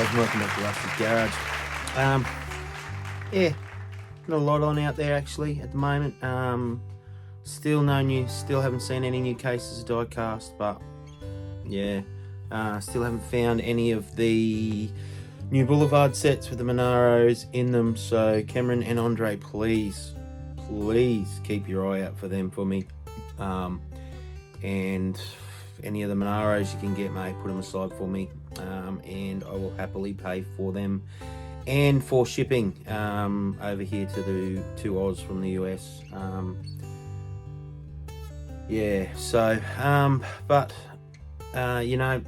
guys, and welcome back to Rusty's Garage. Yeah, not a lot on out there actually at the moment. Still haven't seen any new cases of die-cast, but yeah, still haven't found any of the new Boulevard sets with the Monaros in them. So Cameron and Andre, please keep your eye out for them for me. And any of the Monaros you can get, mate, put them aside for me, and I will happily pay for them and for shipping over here to Oz from the US. Yeah, so you know,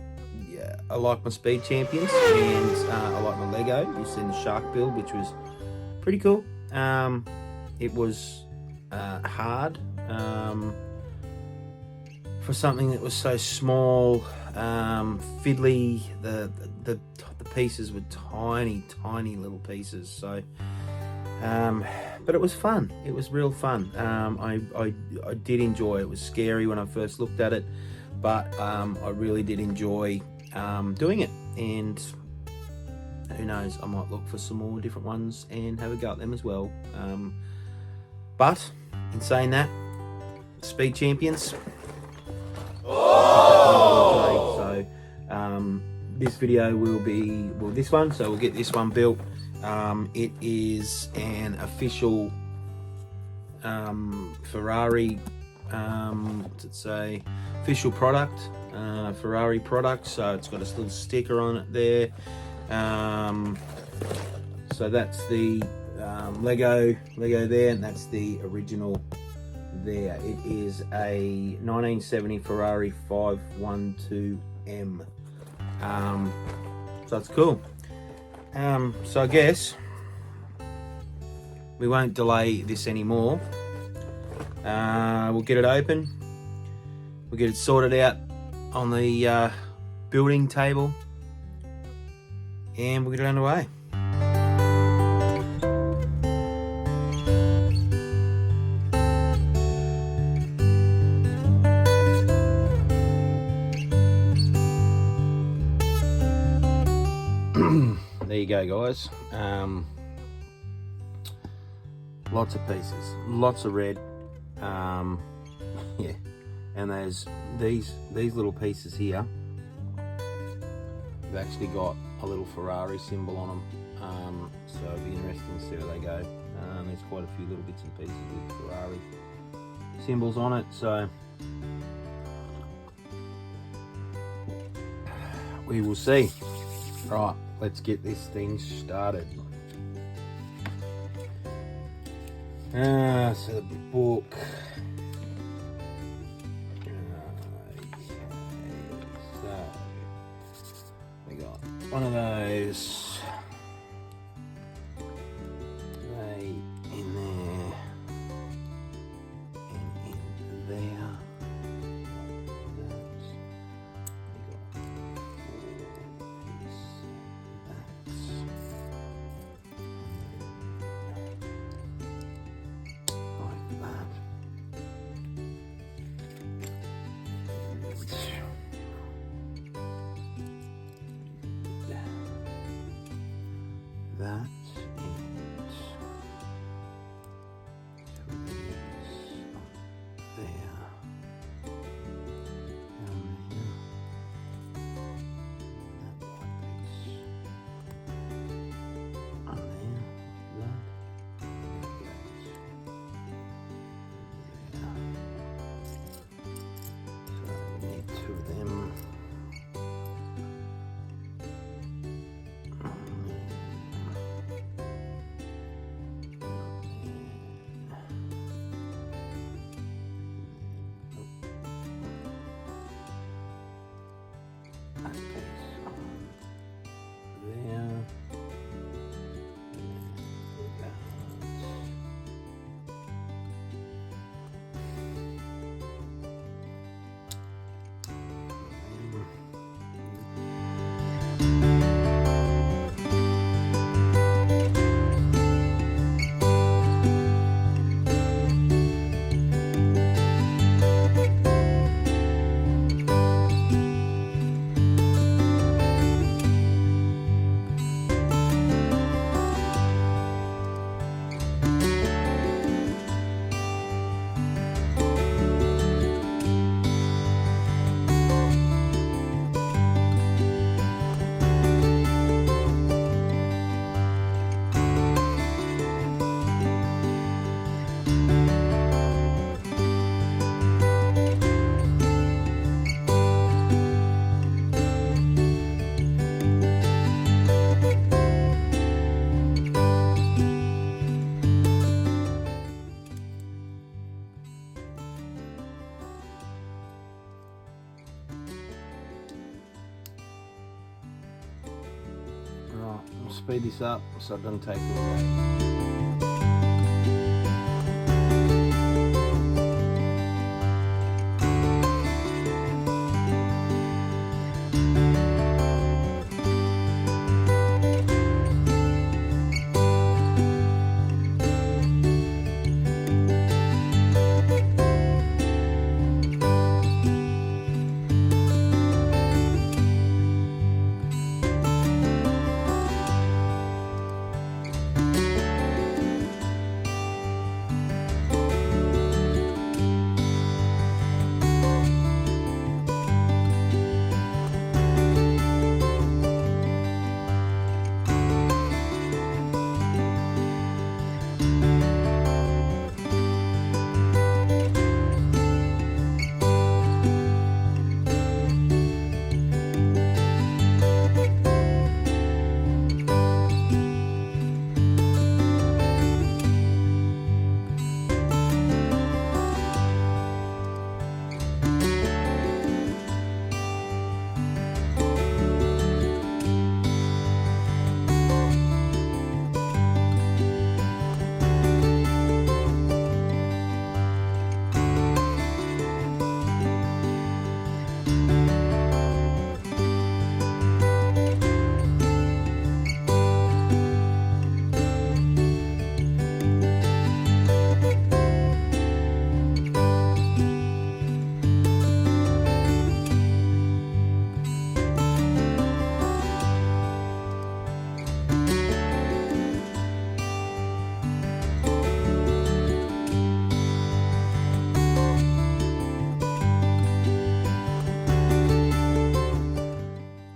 yeah, I like my Speed Champions, and I like my Lego. You've seen the shark build, which was pretty cool. It was hard for something that was so small, fiddly. The pieces were tiny little pieces. So, but it was fun. It was real fun. I did enjoy it. It was scary when I first looked at it, but I really did enjoy doing it. And who knows, I might look for some more different ones and have a go at them as well. But in saying that, Speed Champions. So this video will be, well, this one, so we'll get this one built. It is an official Ferrari, what's it say, official product, Ferrari product. So it's got a little sticker on it there. So that's the Lego there, and that's the original there. It is a 1970 Ferrari 512M. So it's cool. So I guess we won't delay this anymore. We'll get it open. We'll get it sorted out on the building table, and we'll get it underway. There you go, guys. Lots of pieces, lots of red. Yeah, and there's these little pieces here. They've actually got a little Ferrari symbol on them. So it'll be interesting to see where they go. There's quite a few little bits and pieces with Ferrari symbols on it. So we will see. Right, let's get this thing started. So the book. So we got one of those right in there and in there. speed this up so it doesn't take all day.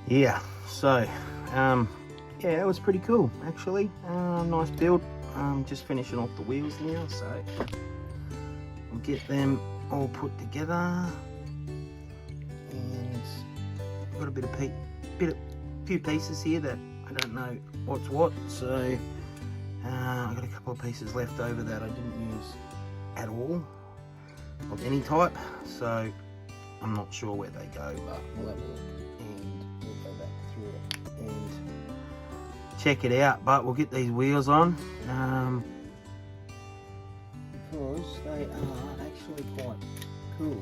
Yeah, so yeah, it was pretty cool actually. Nice build. Just finishing off the wheels now, so we'll get them all put together. And got a few pieces here that I don't know what's what, so I got a couple of pieces left over that I didn't use at all of any type, so I'm not sure where they go, but we'll have a look and we'll go back through it and check it out. But we'll get these wheels on because they are actually quite cool.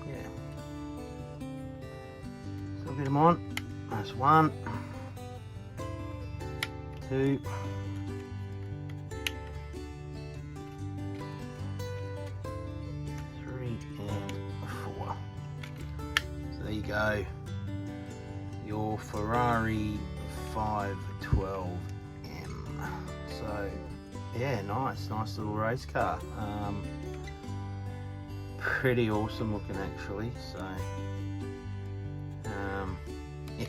Yeah, so I'll get them on. That's 1, 2, 3 and 4. So there you go, your Ferrari 512M. So yeah, nice little race car. Pretty awesome looking actually. So yeah,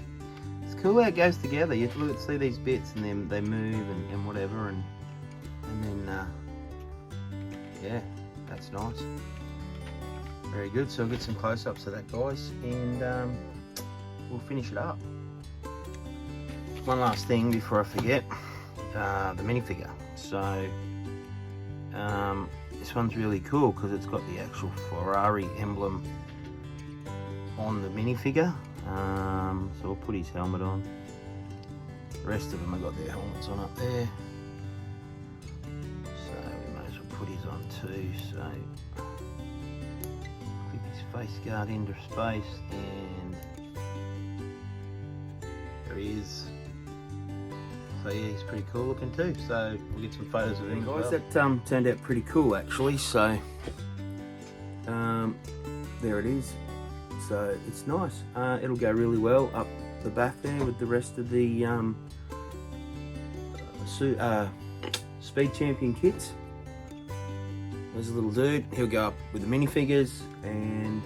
it's cool how it goes together. You look at see these bits and then they move and whatever, and then yeah, that's nice. Very good. So I'll get some close-ups of that, guys, and we'll finish it up. One last thing before I forget, the minifigure. So this one's really cool because it's got the actual Ferrari emblem on the minifigure. So we'll put his helmet on. The rest of them have got their helmets on up there. So we might as well put his on too. So clip his face guard into space, and there he is. So yeah, he's pretty cool looking too. So we'll get some photos of him. Guys, that turned out pretty cool actually. So there it is. So it's nice. It'll go really well up the back there with the rest of the Speed Champion kits. There's a little dude. He'll go up with the minifigures, and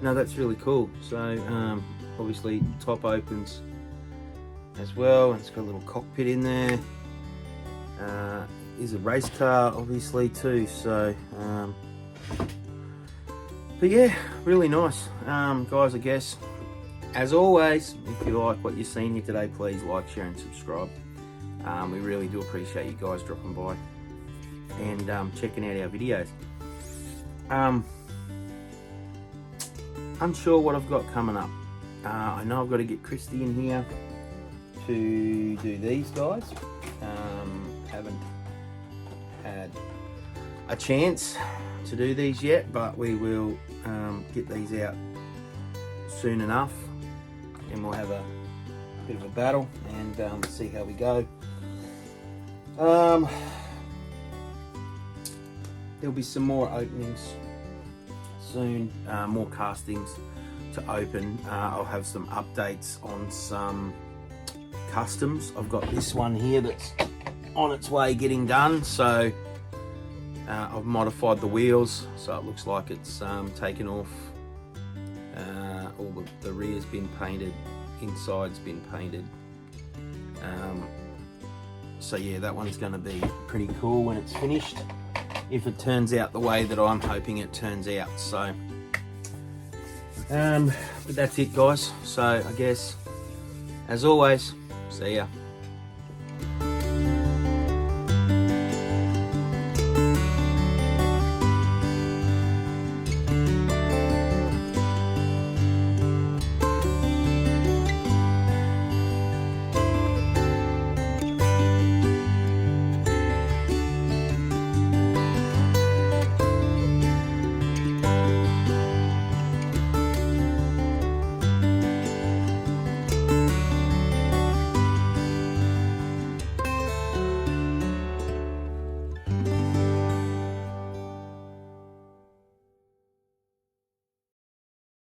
no, that's really cool. So obviously top opens as well, and it's got a little cockpit in there. Is a race car obviously too. So but yeah, really nice. Guys, I guess as always, if you like what you've seen here today, please like, share and subscribe. We really do appreciate you guys dropping by and checking out our videos. unsure what I've got coming up. I know I've got to get Christy in here to do these guys. Haven't had a chance to do these yet, but we will get these out soon enough, and we'll have a bit of a battle and see how we go. There'll be some more openings soon, more castings to open. I'll have some updates on some customs. I've got this one here that's on its way getting done, so I've modified the wheels so it looks like it's taken off. All the rear's been painted, inside's been painted. So yeah, that one's going to be pretty cool when it's finished, if it turns out the way that I'm hoping it turns out. So but that's it, guys. So I guess, as always, see ya.